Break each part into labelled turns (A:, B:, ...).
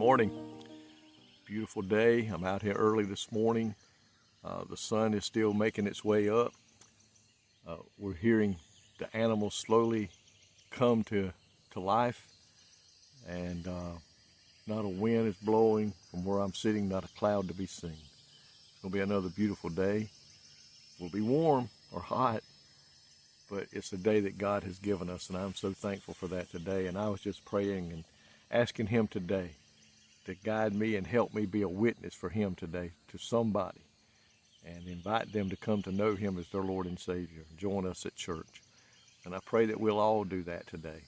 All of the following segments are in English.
A: morning. Beautiful day. I'm out here early this morning. The sun is still making its way up. We're hearing the animals slowly come to life, and not a wind is blowing from where I'm sitting, not a cloud to be seen. It's going to be another beautiful day. We'll be warm or hot, but it's a day that God has given us, and I'm so thankful for that today. And I was just praying and asking Him today to guide me and help me be a witness for Him today to somebody, and invite them to come to know Him as their Lord and Savior. Join us at church. And I pray that we'll all do that today.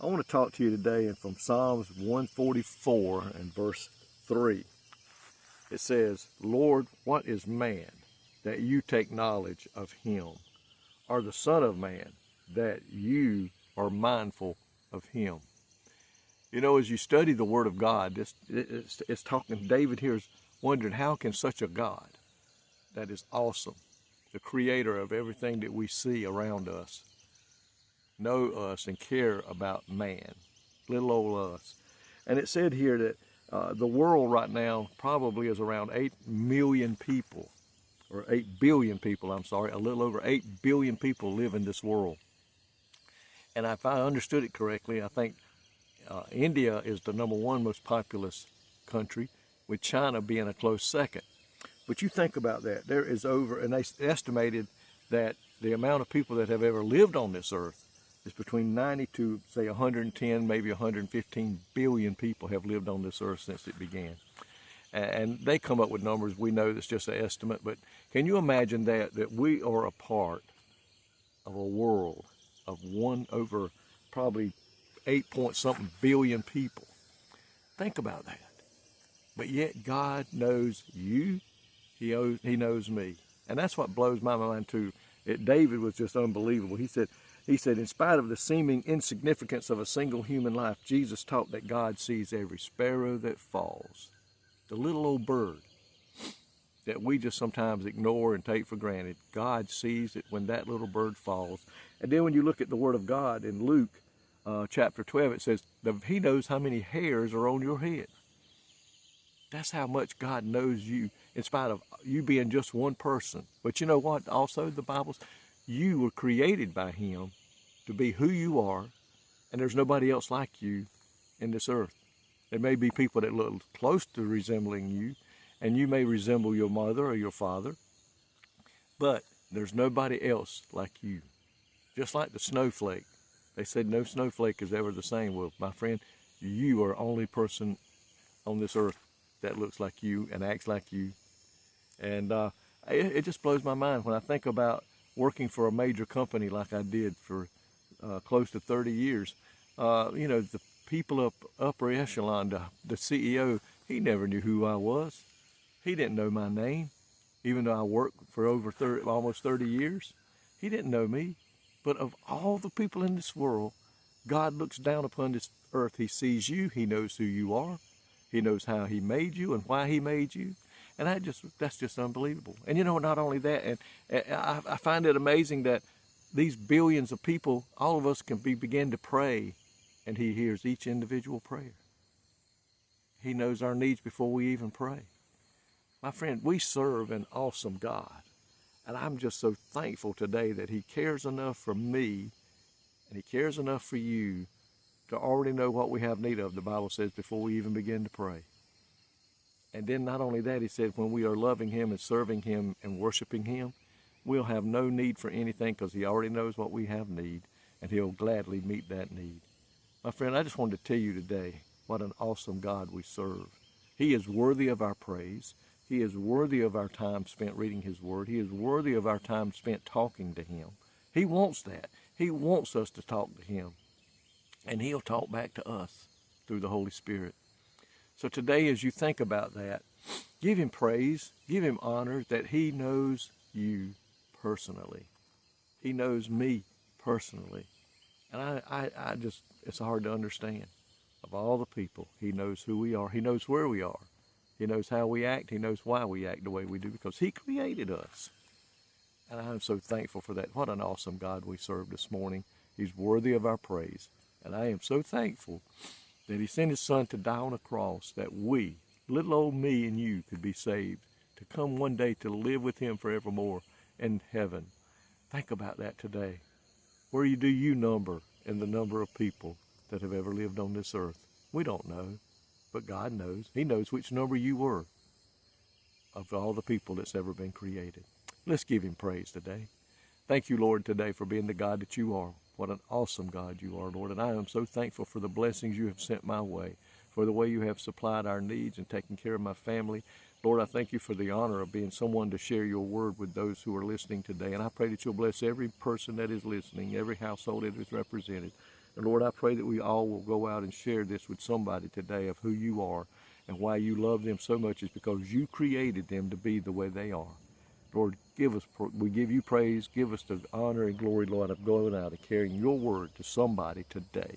A: I want to talk to you today from Psalms 144 and verse 3. It says, "Lord, what is man that you take knowledge of him, or the Son of Man that you are mindful of him?" You know, as you study the Word of God, it's talking, David here is wondering, how can such a God that is awesome, the creator of everything that we see around us, know us and care about man, little old us? And it said here that the world right now probably is around 8 million people, or 8 billion people, I'm sorry, a little over 8 billion people live in this world. And if I understood it correctly, I think India is the #1 most populous country, with China being a close second. But you think about that. There is over, and they estimated that the amount of people that have ever lived on this earth is between 90 to, say, 110, maybe 115 billion people have lived on this earth since it began. And they come up with numbers. We know that's just an estimate, but can you imagine that we are a part of a world of one over probably 8-point-something billion people? Think about that. But yet God knows you, He knows me. And that's what blows my mind too. David was just unbelievable. He said, in spite of the seeming insignificance of a single human life, Jesus taught that God sees every sparrow that falls. The little old bird that we just sometimes ignore and take for granted. God sees it when that little bird falls. And then when you look at the Word of God in Luke chapter 12, it says, He knows how many hairs are on your head. That's how much God knows you, in spite of you being just one person. But you know what? Also, the Bible says you were created by Him to be who you are, and there's nobody else like you in this earth. There may be people that look close to resembling you, and you may resemble your mother or your father, but there's nobody else like you. Just like the snowflake. They said no snowflake is ever the same. Well, my friend, you are the only person on this earth that looks like you and acts like you. And it just blows my mind when I think about working for a major company like I did for close to 30 years. You know, the people up upper echelon, the CEO, he never knew who I was. He didn't know my name, even though I worked for almost 30 years. He didn't know me. But of all the people in this world, God looks down upon this earth. He sees you. He knows who you are. He knows how He made you and why He made you. And that's just unbelievable. And you know, not only that, and I find it amazing that these billions of people, all of us can begin to pray, and He hears each individual prayer. He knows our needs before we even pray. My friend, we serve an awesome God. And I'm just so thankful today that He cares enough for me, and He cares enough for you to already know what we have need of, the Bible says, before we even begin to pray. And then not only that, He said when we are loving Him and serving Him and worshiping Him, we'll have no need for anything, because He already knows what we have need, and He'll gladly meet that need. My friend, I just wanted to tell you today what an awesome God we serve. He is worthy of our praise. He is worthy of our time spent reading His Word. He is worthy of our time spent talking to Him. He wants that. He wants us to talk to Him. And He'll talk back to us through the Holy Spirit. So today, as you think about that, give Him praise, give Him honor that He knows you personally. He knows me personally. And I just, it's hard to understand. Of all the people, He knows who we are. He knows where we are. He knows how we act. He knows why we act the way we do, because He created us. And I'm so thankful for that. What an awesome God we serve this morning. He's worthy of our praise. And I am so thankful that he sent his son to die on a cross that we, little old me and you, could be saved, to come one day to live with him forevermore in heaven. Think about that today. Where do you number in the number of people that have ever lived on this earth? We don't know, but God knows. He knows which number you were of all the people that's ever been created. Let's give him praise today. Thank you, Lord, today for being the God that you are. What an awesome God you are, Lord. And I am so thankful for the blessings you have sent my way, for the way you have supplied our needs and taken care of my family. Lord, I thank you for the honor of being someone to share your word with those who are listening today. And I pray that you'll bless every person that is listening, every household that is represented. And Lord, I pray that we all will go out and share this with somebody today of who you are and why you love them so much is because you created them to be the way they are. Lord, we give you praise, give us the honor and glory, Lord, of going out and carrying your word to somebody today.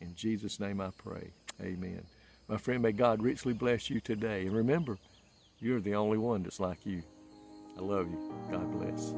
A: In Jesus' name I pray, amen. My friend, may God richly bless you today. And remember, you're the only one that's like you. I love you. God bless.